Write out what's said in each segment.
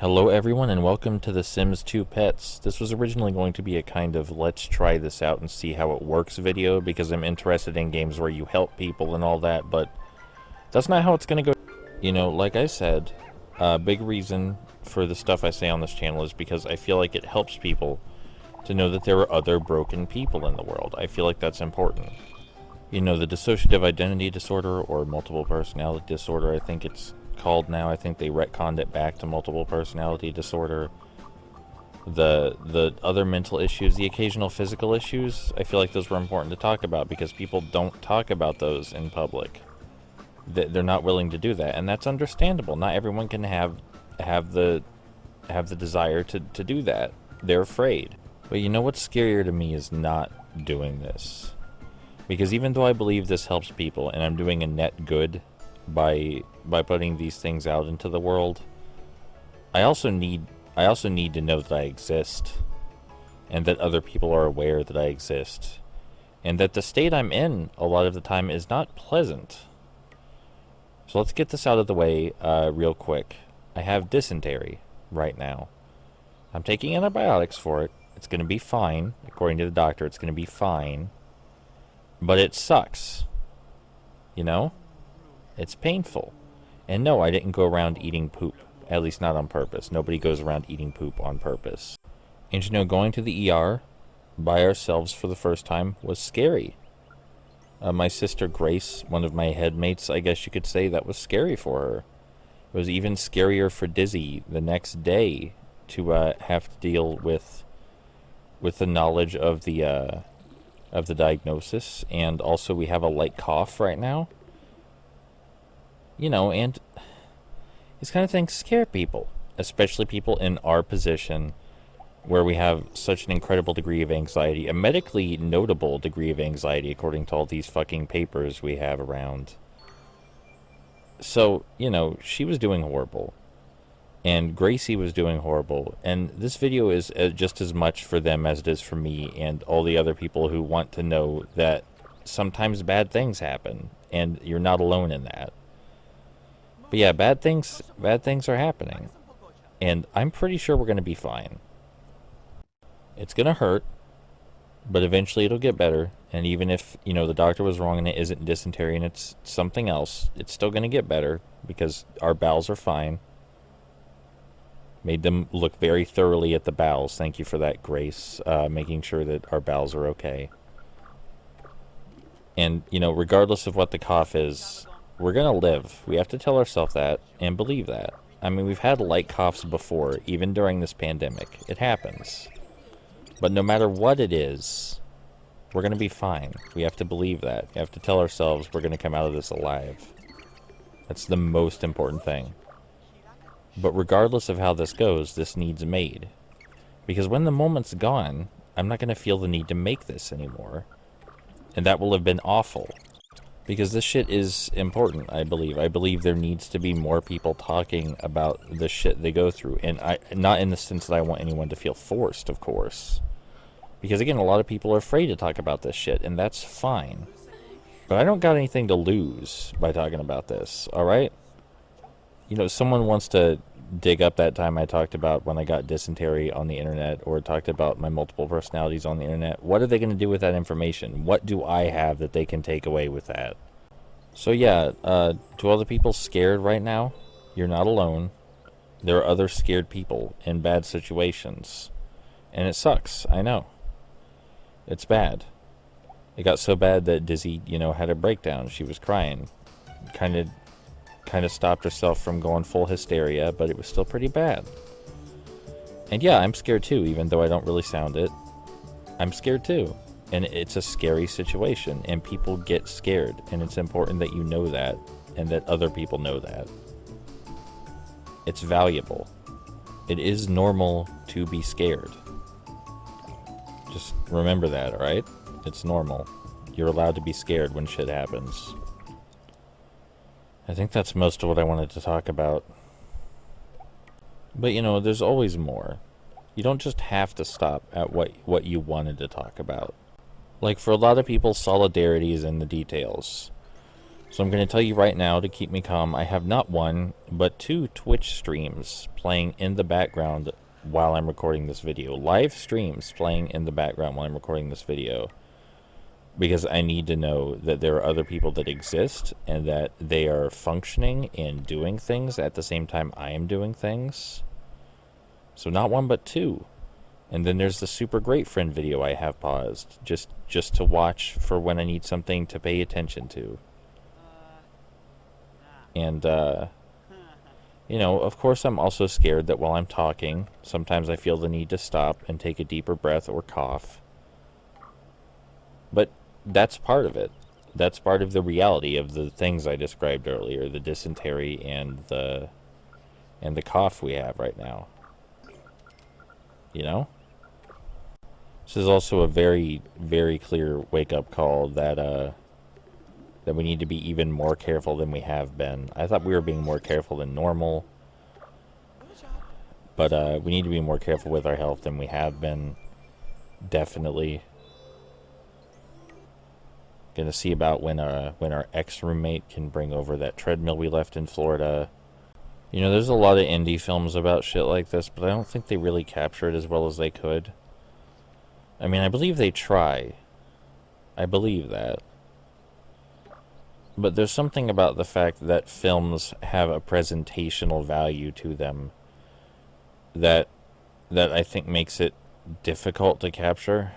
Hello everyone and welcome to The Sims 2 Pets. This was originally going to be a kind of let's try this out and see how it works video because I'm interested in games where you help people and all that, but that's not how it's going to go. You know, like I said, a big reason for the stuff I say on this channel is because I feel like it helps people to know that there are other broken people in the world. I feel like that's important. You know, the dissociative identity disorder or multiple personality disorder, I think it's called now. I think they retconned it back to multiple personality disorder. The other mental issues, the occasional physical issues, I feel like those were important to talk about because people don't talk about those in public. They're not willing to do that, and that's understandable. Not everyone can have the desire to do that. They're afraid. But you know what's scarier to me is not doing this. Because even though I believe this helps people and I'm doing a net good by putting these things out into the world, I also need to know that I exist and that other people are aware that I exist and that the state I'm in a lot of the time is not pleasant. So let's get this out of the way real quick. I have dysentery right now. I'm taking antibiotics for it. It's going to be fine. According to the doctor, it's going to be fine. But it sucks. You know? It's painful. And no, I didn't go around eating poop. At least not on purpose. Nobody goes around eating poop on purpose. And you know, going to the ER by ourselves for the first time was scary. My sister Grace, one of my headmates, I guess you could say, that was scary for her. It was even scarier for Dizzy the next day to have to deal with the knowledge of the diagnosis, and also we have a light cough right now. You know, and these kind of things scare people, especially people in our position where we have such an incredible degree of anxiety, a medically notable degree of anxiety according to all these fucking papers we have around. So, you know, she was doing horrible. And Gracie was doing horrible. And this video is just as much for them as it is for me and all the other people who want to know that sometimes bad things happen. And you're not alone in that. But yeah, bad things are happening. And I'm pretty sure we're going to be fine. It's going to hurt. But eventually it'll get better. And even if, you know, the doctor was wrong and it isn't dysentery and it's something else, it's still going to get better. Because our bowels are fine. Made them look very thoroughly at the bowels. Thank you for that, Grace. Making sure that our bowels are okay. And, you know, regardless of what the cough is, we're going to live. We have to tell ourselves that and believe that. I mean, we've had light coughs before, even during this pandemic. It happens. But no matter what it is, we're going to be fine. We have to believe that. We have to tell ourselves we're going to come out of this alive. That's the most important thing. But regardless of how this goes, this needs made. Because when the moment's gone, I'm not going to feel the need to make this anymore. And that will have been awful. Because this shit is important, I believe. I believe there needs to be more people talking about the shit they go through. And not in the sense that I want anyone to feel forced, of course. Because again, a lot of people are afraid to talk about this shit, and that's fine. But I don't got anything to lose by talking about this, alright? You know, someone wants to dig up that time I talked about when I got dysentery on the internet, or talked about my multiple personalities on the internet. What are they going to do with that information? What do I have that they can take away with that? So yeah, to all the people scared right now, you're not alone. There are other scared people in bad situations. And it sucks, I know. It's bad. It got so bad that Dizzy, you know, had a breakdown. She was crying. Kind of stopped herself from going full hysteria, but it was still pretty bad. And yeah, I'm scared too, even though I don't really sound it. I'm scared too. And it's a scary situation, and people get scared, and it's important that you know that, and that other people know that. It's valuable. It is normal to be scared. Just remember that, alright? It's normal. You're allowed to be scared when shit happens. I think that's most of what I wanted to talk about. But, you know, there's always more. You don't just have to stop at what you wanted to talk about. Like, for a lot of people, solidarity is in the details. So I'm going to tell you right now, to keep me calm, I have not one, but 2 Twitch streams playing in the background while I'm recording this video. Live streams playing in the background while I'm recording this video. Because I need to know that there are other people that exist and that they are functioning and doing things at the same time I am doing things. So not one, but 2. And then there's the super great friend video I have paused, just to watch for when I need something to pay attention to. And, you know, of course I'm also scared that while I'm talking, sometimes I feel the need to stop and take a deeper breath or cough. But that's part of it. That's part of the reality of the things I described earlier, the dysentery and the cough we have right now. You know? This is also a very, very clear wake-up call that we need to be even more careful than we have been. I thought we were being more careful than normal, but we need to be more careful with our health than we have been. Definitely. Gonna see about when our ex-roommate can bring over that treadmill we left in Florida. You know, there's a lot of indie films about shit like this, but I don't think they really capture it as well as they could. I mean, I believe they try. I believe that. But there's something about the fact that films have a presentational value to them that I think makes it difficult to capture.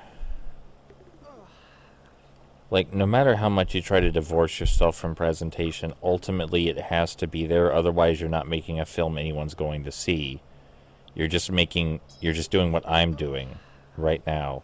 Like, no matter how much you try to divorce yourself from presentation, ultimately it has to be there, otherwise you're not making a film anyone's going to see. You're just doing what I'm doing right now.